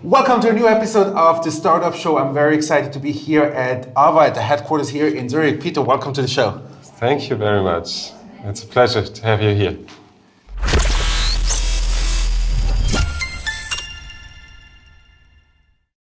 Welcome to a new episode of the Startup Show. I'm very excited to be here at AVA, at the headquarters here in Zurich. Peter, welcome to the show. Thank you very much. It's a pleasure to have you here.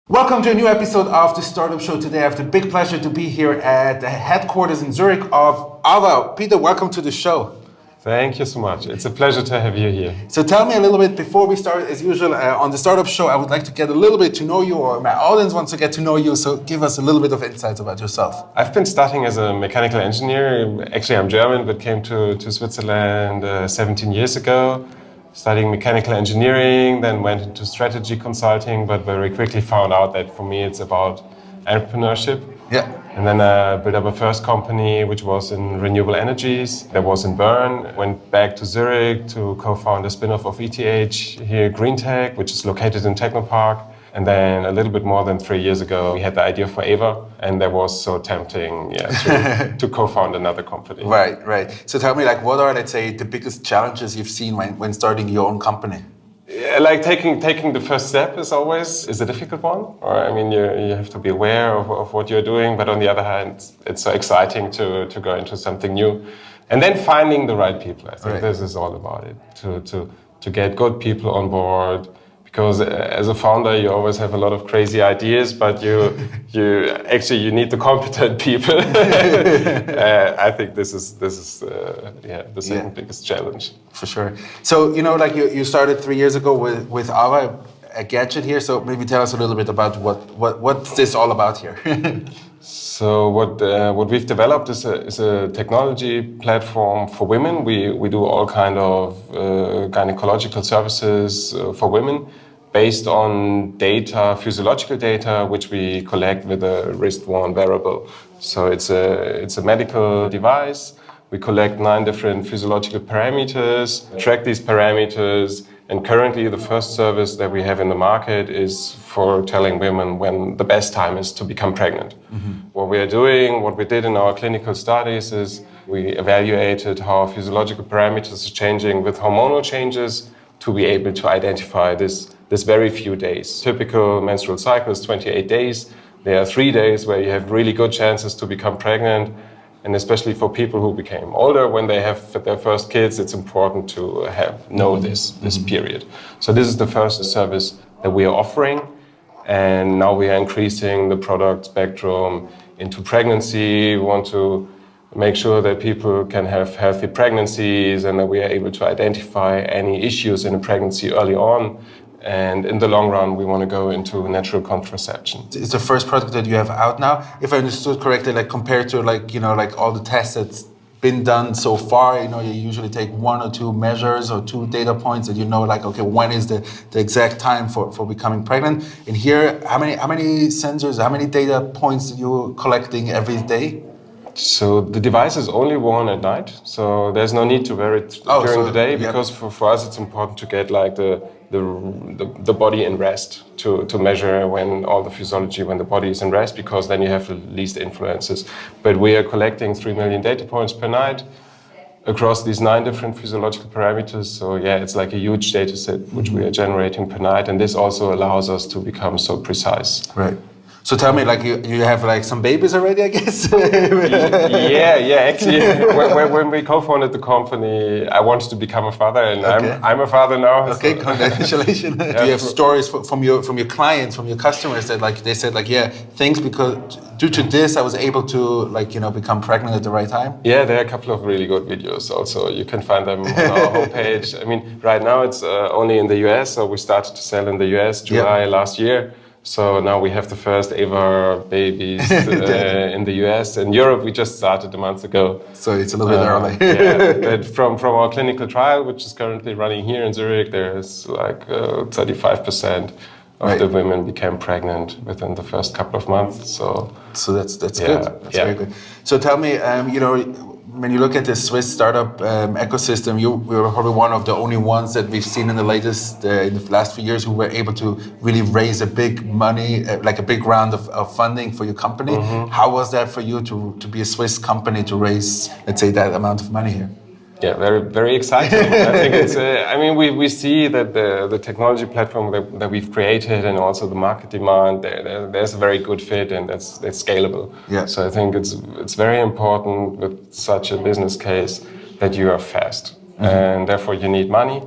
Welcome to a new episode of the Startup Show. Today I have the big pleasure to be here at the headquarters in Zurich of AVA. Peter, welcome to the show. Thank you so much. It's a pleasure to have you here. So tell me a little bit, before we start, as usual, on the Startup Show, I would like to get a little bit to know you, or my audience wants to get to know you, so give us a little bit of insights about yourself. I've been studying as a mechanical engineer. Actually, I'm German, but came to Switzerland 17 years ago, studying mechanical engineering, then went into strategy consulting, but very quickly found out that for me it's about entrepreneurship. Yeah. And then I built up a first company, which was in renewable energies. That was in Bern. Went back to Zurich to co-found a spin-off of ETH here, Green Tech, which is located in Technopark. And then a little bit more than 3 years ago, we had the idea for Ava, and that was so tempting, to co-found another company. Right. So tell me, what are, let's say, the biggest challenges you've seen when starting your own company? Yeah, taking the first step is a difficult one. You have to be aware of what you're doing, but on the other hand, it's so exciting to go into something new. And then finding the right people. I think This is all about it, to get good people on board. Because as a founder, you always have a lot of crazy ideas, but you need the competent people. I think this is the second biggest challenge. For sure. So you started 3 years ago with AVA, a gadget here. So maybe tell us a little bit about what's this all about here. So what we've developed is a technology platform for women. We do all kind of gynecological services for women based on data, physiological data, which we collect with a wrist-worn wearable. So it's a medical device. We collect 9 different physiological parameters, track these parameters, and currently the first service that we have in the market is for telling women when the best time is to become pregnant. Mm-hmm. What we did in our clinical studies is we evaluated how physiological parameters are changing with hormonal changes to be able to identify this very few days. Typical menstrual cycle is 28 days. There are 3 days where you have really good chances to become pregnant. And especially for people who became older, when they have their first kids, it's important to know this period. So this is the first service that we are offering. And now we are increasing the product spectrum into pregnancy. We want to make sure that people can have healthy pregnancies and that we are able to identify any issues in a pregnancy early on. And in the long run, we want to go into natural contraception. It's the first product that you have out now. If I understood correctly, compared to all the tests that's been done so far, you usually take 1 or 2 measures or 2 data points that when is the exact time for becoming pregnant. And here, how many sensors, how many data points are you collecting every day? So the device is only worn at night, so there's no need to wear it during the day, because for us it's important to get the body in rest, to measure when all the physiology, when the body is in rest, because then you have the least influences. But we are collecting 3 million data points per night across these 9 different physiological parameters. So it's like a huge data set which we are generating per night, and this also allows us to become so precise. Right. So tell me, you have some babies already, I guess? Actually, when we co-founded the company, I wanted to become a father, and I'm a father now. Okay, so. Congratulations. Do you have stories from your clients, from your customers that they said thanks because due to this I was able to become pregnant at the right time? Yeah, there are a couple of really good videos also. You can find them on our homepage. Right now it's only in the US, so we started to sell in the US July last year. So now we have the first Ava babies in the US. In Europe, we just started a month ago. So it's a little bit early. But from our clinical trial, which is currently running here in Zurich, there's 35% of the women became pregnant within the first couple of months. So that's good. That's very good. So tell me, when you look at the Swiss startup ecosystem, we were probably one of the only ones that we've seen in the last few years who were able to really raise a big money, a big round of funding for your company. Mm-hmm. How was that for you to be a Swiss company to raise, let's say, that amount of money here? Yeah, very, very exciting. I think it's. I mean, we see that the technology platform that we've created and also the market demand, there's a very good fit, and that's scalable. Yeah. So I think it's very important with such a business case that you are fast, and therefore you need money.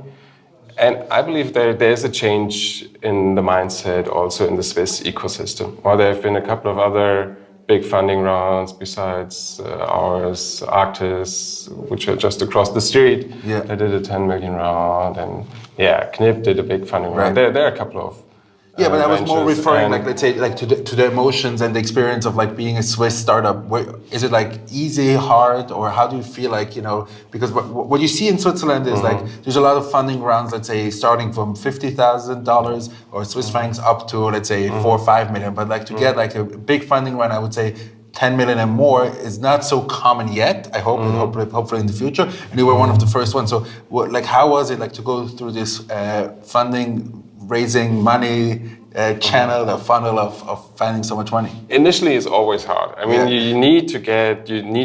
And I believe there's a change in the mindset also in the Swiss ecosystem. While there have been a couple of other big funding rounds besides ours, Arctis, which are just across the street. Yeah. They did a 10 million round, and Knip did a big funding round. There are a couple of yeah, but I was more ventures, referring, and like, let's say, like to the emotions and the experience of like being a Swiss startup. Is it like easy, hard, or how do you feel like, you know? Because what you see in Switzerland is like there's a lot of funding rounds, let's say, starting from $50,000 or Swiss francs up to, let's say, 4 or 5 million. But like to get like a big funding round, I would say 10 million and more is not so common yet. I hope, hopefully in the future. And you were one of the first ones. So, like, how was it like to go through this funding? Raising money channel, a funnel of finding so much money? Initially, it's always hard. I mean, you need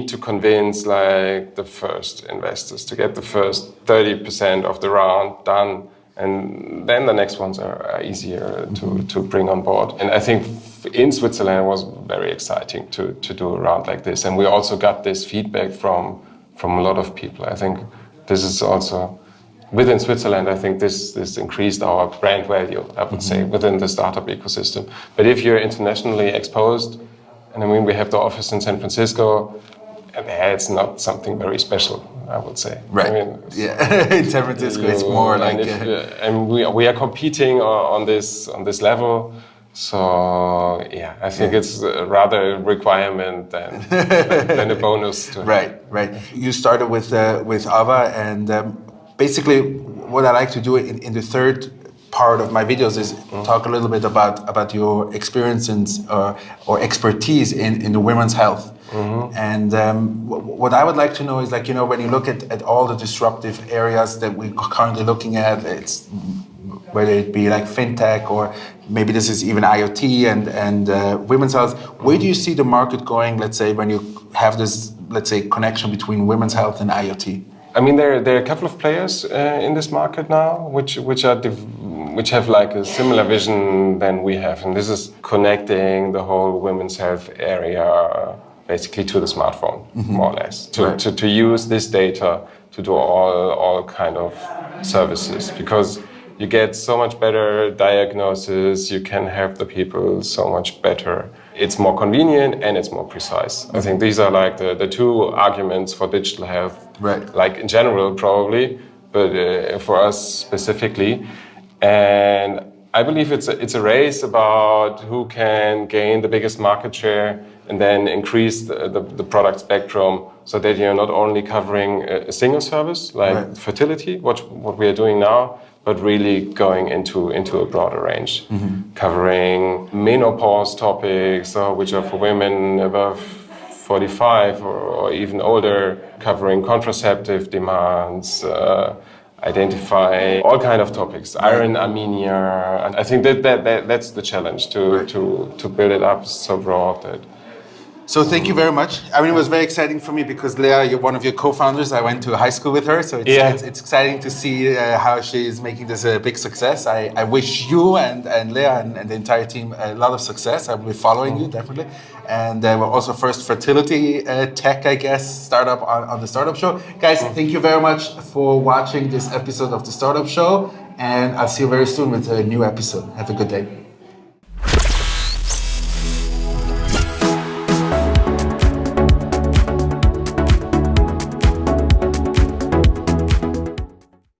to convince like the first investors to get the first 30% of the round done, and then the next ones are easier to bring on board. And I think in Switzerland it was very exciting to do a round like this, and we also got this feedback from a lot of people. I think this is also. Within Switzerland, I think this increased our brand value, I would say, within the startup ecosystem. But if you're internationally exposed, and I mean, we have the office in San Francisco, and it's not something very special, I would say. Right. I mean, in San Francisco, it's more like... and we are competing on this level. So, I think it's rather a requirement than a bonus. Right. You started with Ava, and... basically, what I like to do in the third part of my videos is talk a little bit about your experience or expertise in the women's health. And what I would like to know is, like, you know, when you look at all the disruptive areas that we're currently looking at, it's whether it be like fintech or maybe this is even IoT and women's health, where do you see the market going, let's say, when you have this, let's say, connection between women's health and IoT? I mean, there are a couple of players in this market now, which have like a similar vision than we have, and this is connecting the whole women's health area basically to the smartphone, more or less, to use this data to do all kind of services, because you get so much better diagnosis, you can help the people so much better. It's more convenient and it's more precise. I think these are like the two arguments for digital health, like in general probably, but for us specifically. And I believe it's a race about who can gain the biggest market share and then increase the product spectrum so that you're not only covering a single service like fertility, what we are doing now, but really going into a broader range, covering menopause topics, which are for women above 45 or even older, covering contraceptive demands, identify all kind of topics, iron anemia. And I think that's the challenge to build it up so broad that. So thank you very much. I mean, it was very exciting for me because Leah, you're one of your co-founders. I went to high school with her, so it's exciting to see how she is making this a big success. I wish you and Leah and the entire team a lot of success. I will be following you, definitely. And we're also first Fertility Tech, I guess, startup on the Startup Show. Guys, thank you very much for watching this episode of the Startup Show, and I'll see you very soon with a new episode. Have a good day.